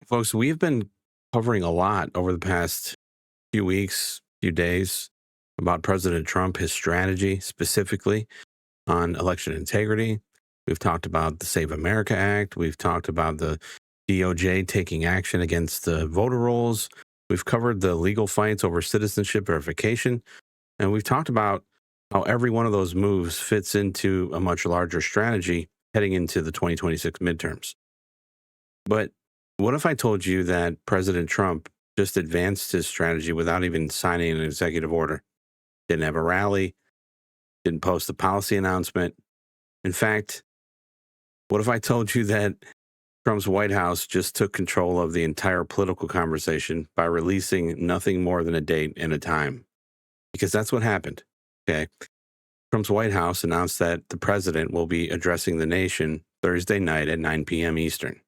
Folks, we've been covering a lot over the past few weeks, few days about President Trump, his strategy specifically on election integrity. We've talked about the Save America Act. We've talked about the DOJ taking action against the voter rolls. We've covered the legal fights over citizenship verification. And we've talked about how every one of those moves fits into a much larger strategy heading into the 2026 midterms. But what if I told you that President Trump just advanced his strategy without even signing an executive order? Didn't have a rally, didn't post a policy announcement. In fact, what if I told you that Trump's White House just took control of the entire political conversation by releasing nothing more than a date and a time? Because that's what happened. Okay. Trump's White House announced that the president will be addressing the nation Thursday night at 9 p.m. Eastern.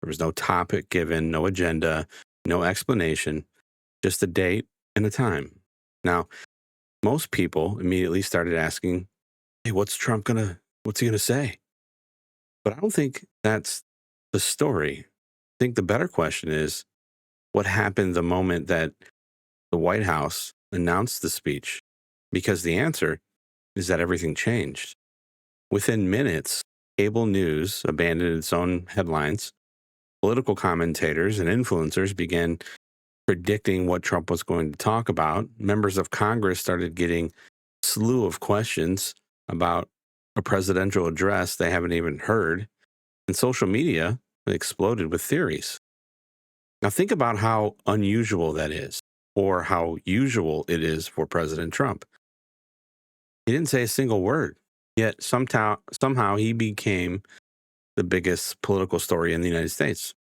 There was no topic given, no agenda, no explanation, just a date and a time. Now, most people immediately started asking, hey, what's he gonna say? But I don't think that's the story. I think the better question is, what happened the moment that the White House announced the speech? Because the answer is that everything changed. Within minutes, cable news abandoned its own headlines. Political commentators and influencers began predicting what Trump was going to talk about. Members of Congress started getting a slew of questions about a presidential address they haven't even heard. And social media exploded with theories. Now, think about how unusual that is, or how usual it is for President Trump. He didn't say a single word, yet somehow he became the biggest political story in the United States.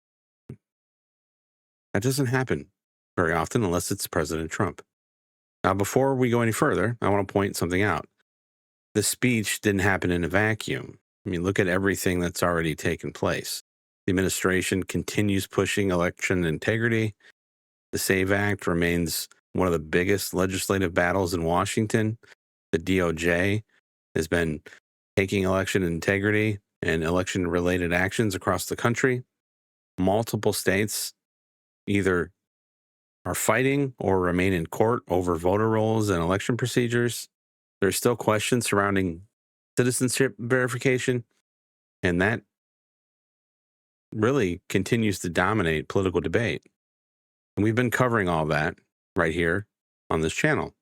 That doesn't happen very often unless it's President Trump. Now, before we go any further, I want to point something out. The speech didn't happen in a vacuum. I mean, look at everything that's already taken place. The administration continues pushing election integrity. The SAVE Act remains one of the biggest legislative battles in Washington. The DOJ has been taking election integrity and election-related actions across the country. Multiple states either are fighting or remain in court over voter rolls and election procedures. There's still questions surrounding citizenship verification, and that really continues to dominate political debate. And we've been covering all that right here on this channel.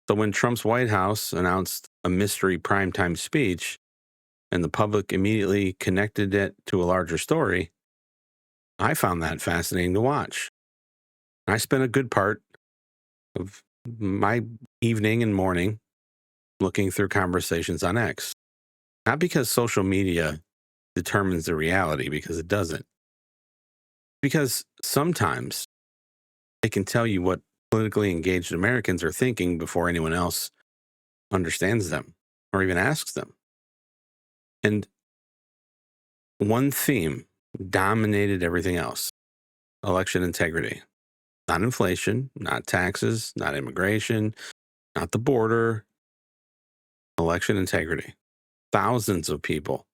So when Trump's White House announced a mystery primetime speech and the public immediately connected it to a larger story, I found that fascinating to watch. I spent a good part of my evening and morning looking through conversations on X. Not because social media determines the reality, because it doesn't. Because sometimes it can tell you what politically engaged Americans are thinking before anyone else understands them or even asks them. And one theme dominated everything else: election integrity. Not inflation, not taxes, not immigration, not the border. Election integrity. Thousands of people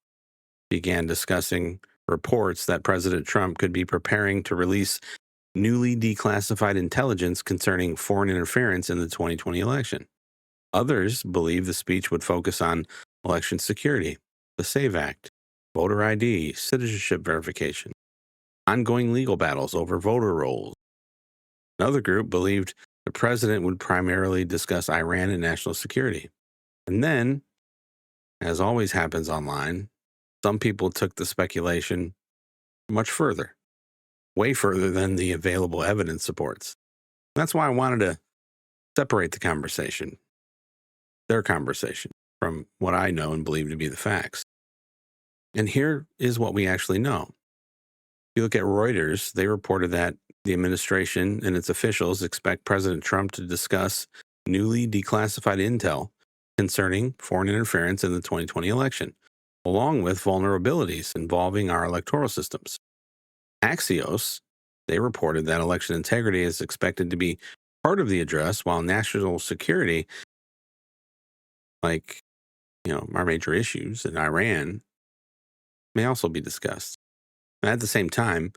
began discussing reports that President Trump could be preparing to release newly declassified intelligence concerning foreign interference in the 2020 election. Others believe the speech would focus on election security, the SAVE Act, voter ID, citizenship verification, ongoing legal battles over voter rolls. Another group believed the president would primarily discuss Iran and national security. And then, as always happens online, some people took the speculation much further, way further than the available evidence supports. That's why I wanted to separate the conversation, their conversation, from what I know and believe to be the facts. And here is what we actually know. If you look at Reuters, they reported that the administration and its officials expect President Trump to discuss newly declassified intel concerning foreign interference in the 2020 election, along with vulnerabilities involving our electoral systems. Axios, they reported that election integrity is expected to be part of the address, while national security, like, our major issues in Iran, may also be discussed. At the same time,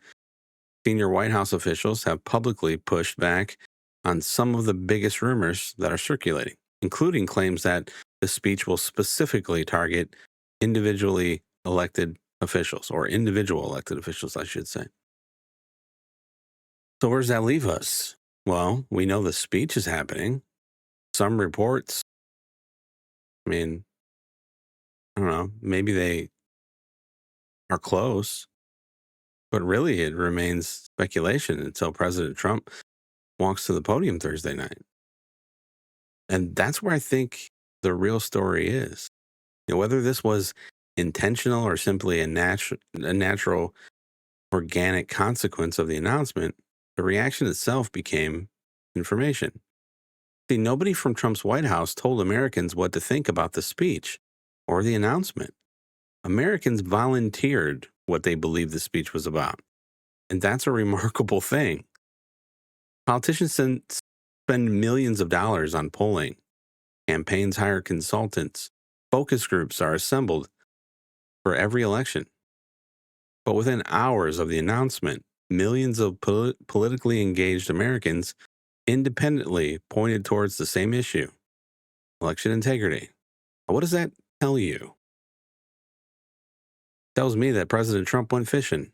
Senior White House officials have publicly pushed back on some of the biggest rumors that are circulating, including claims that the speech will specifically target individually elected officials, or individual elected officials, I should say. So where does that leave us? Well, we know the speech is happening. Some reports, I mean, I don't know, maybe they are close, but really it remains speculation until President Trump walks to the podium Thursday night. And that's where I think the real story is. Whether this was intentional or simply a natural organic consequence of the announcement, the reaction itself became information. See, nobody from Trump's White House told Americans what to think about the speech or the announcement. Americans volunteered what they believed the speech was about. And that's a remarkable thing. Politicians spend millions of dollars on polling. Campaigns hire consultants. Focus groups are assembled for every election. But within hours of the announcement, millions of politically engaged Americans independently pointed towards the same issue: election integrity. What does that tell you? It tells me that President Trump went fishing.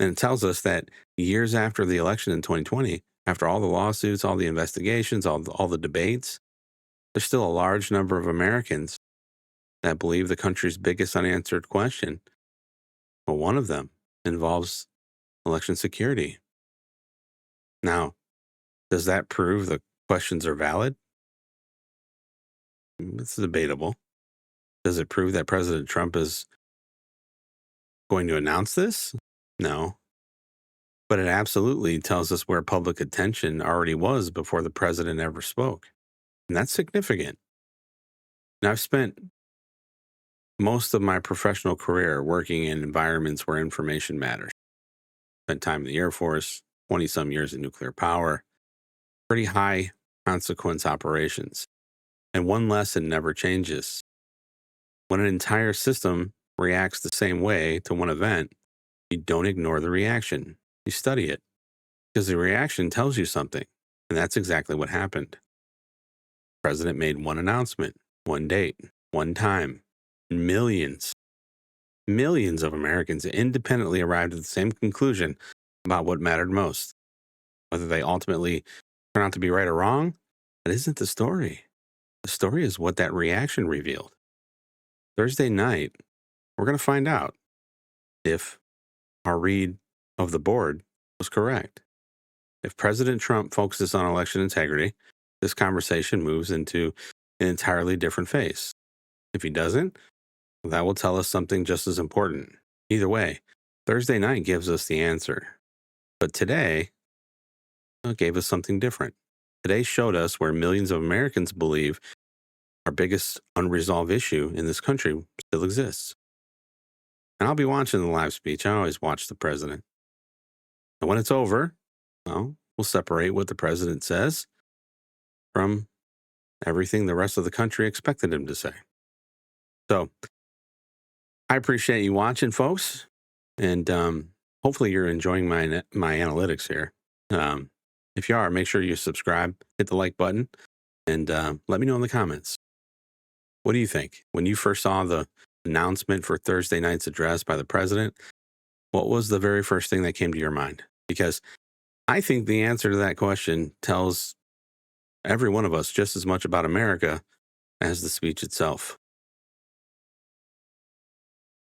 And it tells us that years after the election in 2020, after all the lawsuits, all the investigations, all the debates, there's still a large number of Americans that believe the country's biggest unanswered question, well, one of them involves election security. Now, does that prove the questions are valid? It's debatable. Does it prove that President Trump is going to announce this? No. But it absolutely tells us where public attention already was before the president ever spoke. And that's significant. Now, I've spent most of my professional career working in environments where information matters. Spent time in the Air Force, 20-some years in nuclear power, pretty high consequence operations. And one lesson never changes. When an entire system reacts the same way to one event, you don't ignore the reaction. You study it, because the reaction tells you something. And that's exactly what happened. The president made one announcement, one date, one time. Millions of Americans independently arrived at the same conclusion about what mattered most. Whether they ultimately turn out to be right or wrong, that isn't the story. The story is what that reaction revealed. Thursday night, we're going to find out if our read of the board was correct. If President Trump focuses on election integrity, this conversation moves into an entirely different phase. If he doesn't, that will tell us something just as important. Either way, Thursday night gives us the answer. But today, it gave us something different. Today showed us where millions of Americans believe our biggest unresolved issue in this country still exists. And I'll be watching the live speech. I always watch the president. And when it's over, well, we'll separate what the president says from everything the rest of the country expected him to say. So I appreciate you watching, folks. And hopefully you're enjoying my analytics here. If you are, make sure you subscribe, hit the like button, and let me know in the comments. What do you think? When you first saw the announcement for Thursday night's address by the president, what was the very first thing that came to your mind? Because I think the answer to that question tells every one of us just as much about America as the speech itself.